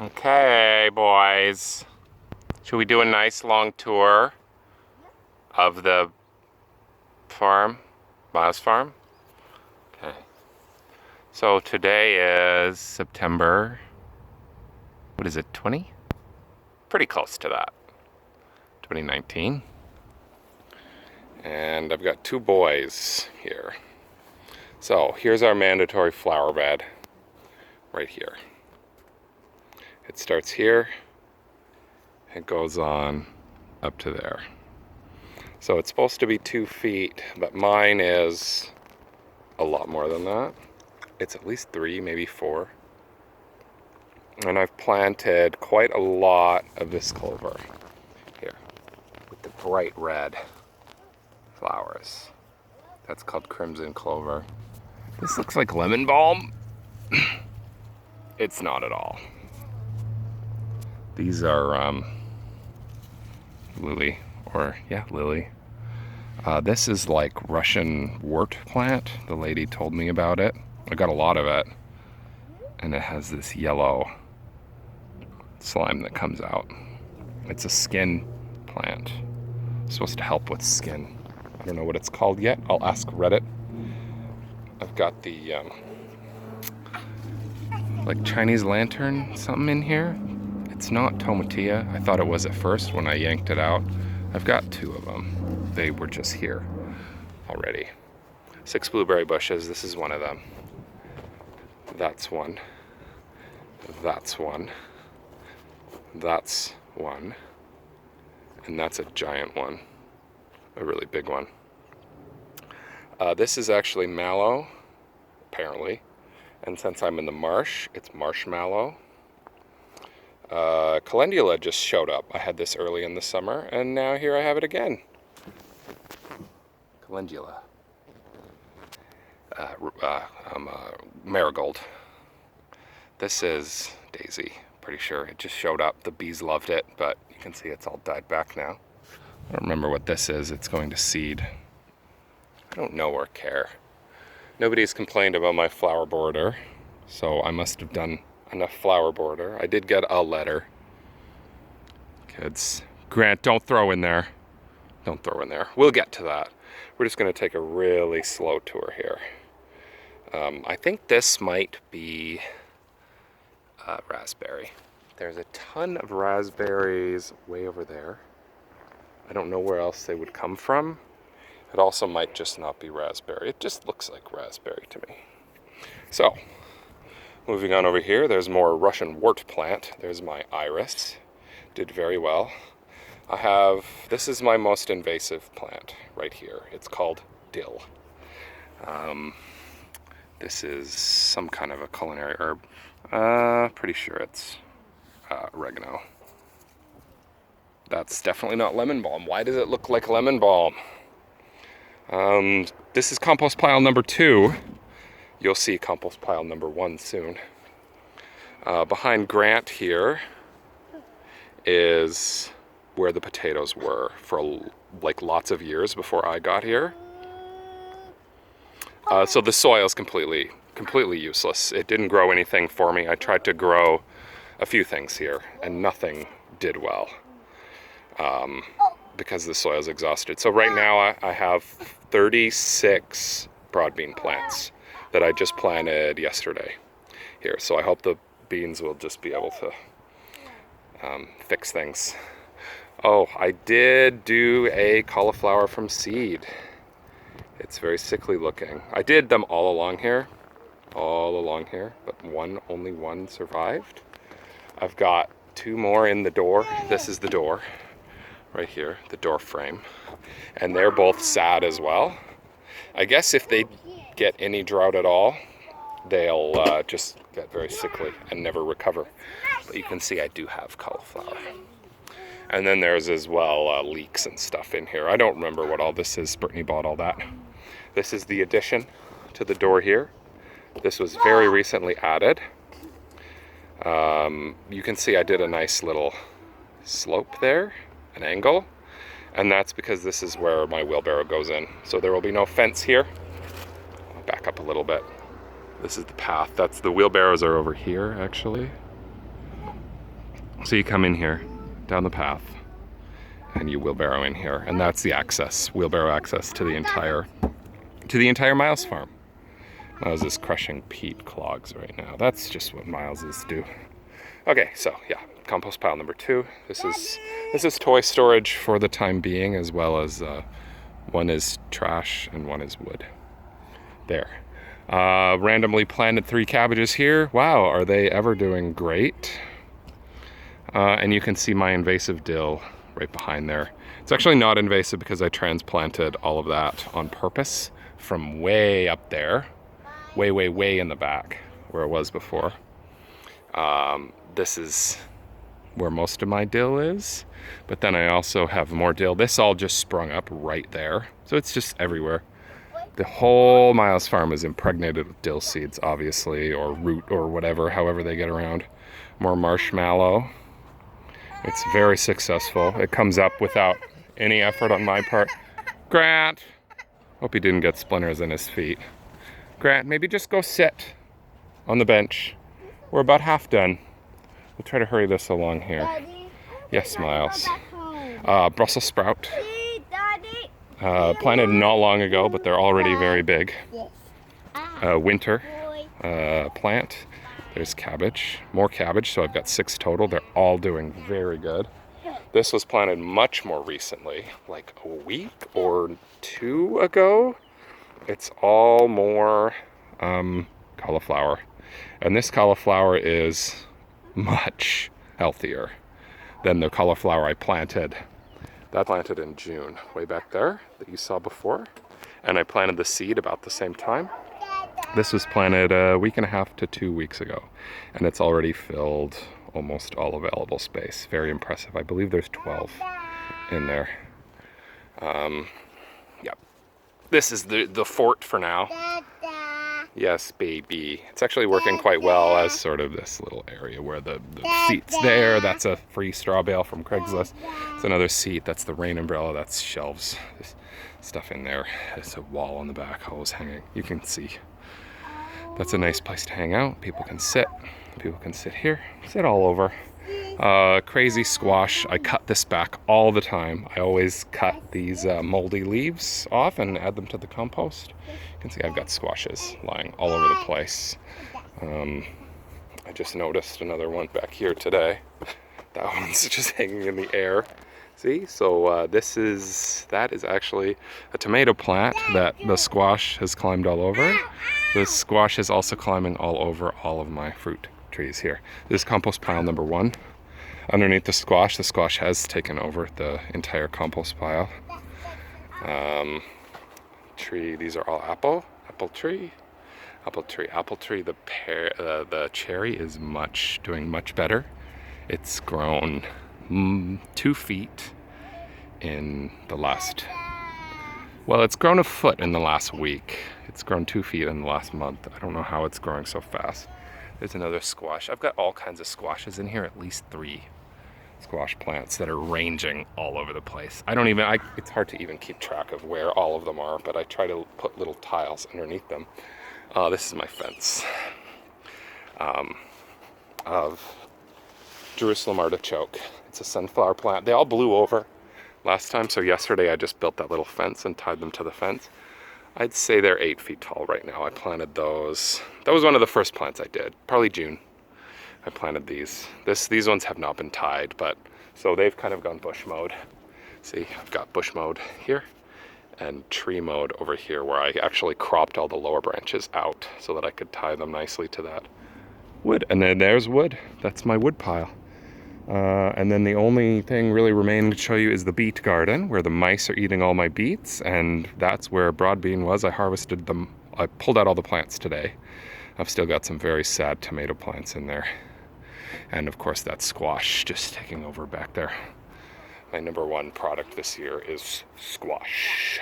Okay, boys. Should we do a nice long tour of the farm, Miles Farm? Okay. So today is September, what is it, 20? Pretty close to that. 2019. And I've got two boys here. So here's our mandatory flower bed right here. It starts here, it goes on up to there. So it's supposed to be 2 feet, but mine is a lot more than that. It's at least 3, maybe 4. And I've planted quite a lot of this clover here with the bright red flowers. That's called crimson clover. This looks like lemon balm. It's not at all. These are lily, or yeah, lily. This is like Russian wort plant. The lady told me about it. I got a lot of it. And it has this yellow slime that comes out. It's a skin plant. It's supposed to help with skin. I don't know what it's called yet. I'll ask Reddit. I've got the like Chinese lantern something in here. It's not tomatillo. I thought it was at first when I yanked it out. I've got 2 of them. They were just here already. 6 blueberry bushes. This is one of them. That's one. That's one. That's one. And that's a giant one. A really big one. This is actually mallow, apparently. And since I'm in the marsh, it's marshmallow. Calendula just showed up. I had this early in the summer, and now here I have it again. Calendula. Marigold. This is daisy, pretty sure. It just showed up. The bees loved it, but you can see it's all died back now. I don't remember what this is. It's going to seed. I don't know or care. Nobody's complained about my flower border, so I must have done enough flower border. I did get a letter. Kids, Grant, don't throw in there. Don't throw in there. We'll get to that. We're just going to take a really slow tour here. I think this might be raspberry. There's a ton of raspberries way over there. I don't know where else they would come from. It also might just not be raspberry. It just looks like raspberry to me. So, moving on over here, there's more Russian wort plant. There's my iris. Did very well. This is my most invasive plant right here. It's called Dill. This is some kind of a culinary herb. Pretty sure it's oregano. That's definitely not lemon balm. Why does it look like lemon balm? This is compost pile number 2. You'll see compost pile number 1 soon. Behind Grant here is where the potatoes were for like lots of years before I got here. So the soil is completely useless. It didn't grow anything for me. I tried to grow a few things here and nothing did well because the soil is exhausted. So right now I have 36 broad bean plants that I just planted yesterday here. So I hope the beans will just be able to fix things. Oh, I did do a cauliflower from seed. It's very sickly looking. I did them all along here, but only one survived. I've got 2 more in the door. This is the door, right here, the door frame. And they're both sad as well. I guess if they get any drought at all, they'll just get very sickly and never recover. But you can see I do have cauliflower. And then there's as well leeks and stuff in here. I don't remember what all this is. Brittany bought all that. This is the addition to the door here. This was very recently added. You can see I did a nice little slope there, an angle. And that's because this is where my wheelbarrow goes in. So there will be no fence here. I'll back up a little bit. This is the path. The wheelbarrows are over here, actually. So you come in here, down the path, and you wheelbarrow in here, and that's the access, wheelbarrow access to the entire Miles farm. Miles is crushing peat clogs right now. That's just what Mileses do. Okay, so yeah, compost pile number 2. This is toy storage for the time being, as well as one is trash and one is wood. There. Randomly planted 3 cabbages here. Wow, are they ever doing great? And you can see my invasive dill right behind there. It's actually not invasive because I transplanted all of that on purpose from way up there, way in the back where it was before. This is where most of my dill is, but then I also have more dill. This all just sprung up right there, so it's just everywhere. The whole Miles farm is impregnated with dill seeds, obviously, or root or whatever, however they get around. More marshmallow. It's very successful. It comes up without any effort on my part. Grant! Hope he didn't get splinters in his feet. Grant, maybe just go sit on the bench. We're about half done. We'll try to hurry this along here. Daddy, Yes, Miles. home. Brussels sprout. Daddy. Planted not long ago, but they're already very big. Yes. Winter Boy. plant. There's cabbage, more cabbage, so I've got 6 total. They're all doing very good. This was planted much more recently, like a week or 2 ago. It's all more cauliflower. And this cauliflower is much healthier than the cauliflower I planted. That planted in June, way back there that you saw before. And I planted the seed about the same time. This was planted a week and a half to 2 weeks ago, and it's already filled almost all available space. Very impressive. I believe there's 12 in there. Yeah. This is the fort for now. Dada. Yes, baby. It's actually working quite well as sort of this little area where the seat's there. That's a free straw bale from Craigslist. It's another seat. That's the rain umbrella. That's shelves. There's stuff in there. There's a wall on the back always hanging. You can see. That's a nice place to hang out. People can sit. People can sit here. Sit all over. Crazy squash. I cut this back all the time. I always cut these moldy leaves off and add them to the compost. You can see I've got squashes lying all over the place. I just noticed another one back here today. That one's just hanging in the air. See, so that is actually a tomato plant that the squash has climbed all over. The squash is also climbing all over all of my fruit trees here. This is compost pile number 1. Underneath the squash has taken over the entire compost pile. Tree, these are all apple tree. The pear, the cherry is doing much better. It's grown 2 feet in the last, it's grown a foot in the last week. It's grown 2 feet in the last month. I don't know how it's growing so fast. There's another squash. I've got all kinds of squashes in here, at least 3 squash plants that are ranging all over the place. It's hard to even keep track of where all of them are, but I try to put little tiles underneath them. This is my fence of Jerusalem artichoke. It's a sunflower plant. They all blew over last time, so yesterday I just built that little fence and tied them to the fence. I'd say they're 8 feet tall right now. I planted those. That was one of the first plants I did, probably June. I planted these. These ones have not been tied, but so they've kind of gone bush mode. See, I've got bush mode here and tree mode over here, where I actually cropped all the lower branches out so that I could tie them nicely to that wood. And then there's wood. That's my wood pile. And then the only thing really remaining to show you is the beet garden, where the mice are eating all my beets, and that's where broad bean was. I harvested them. I pulled out all the plants today. I've still got some very sad tomato plants in there. And of course that squash just taking over back there. My number 1 product this year is squash.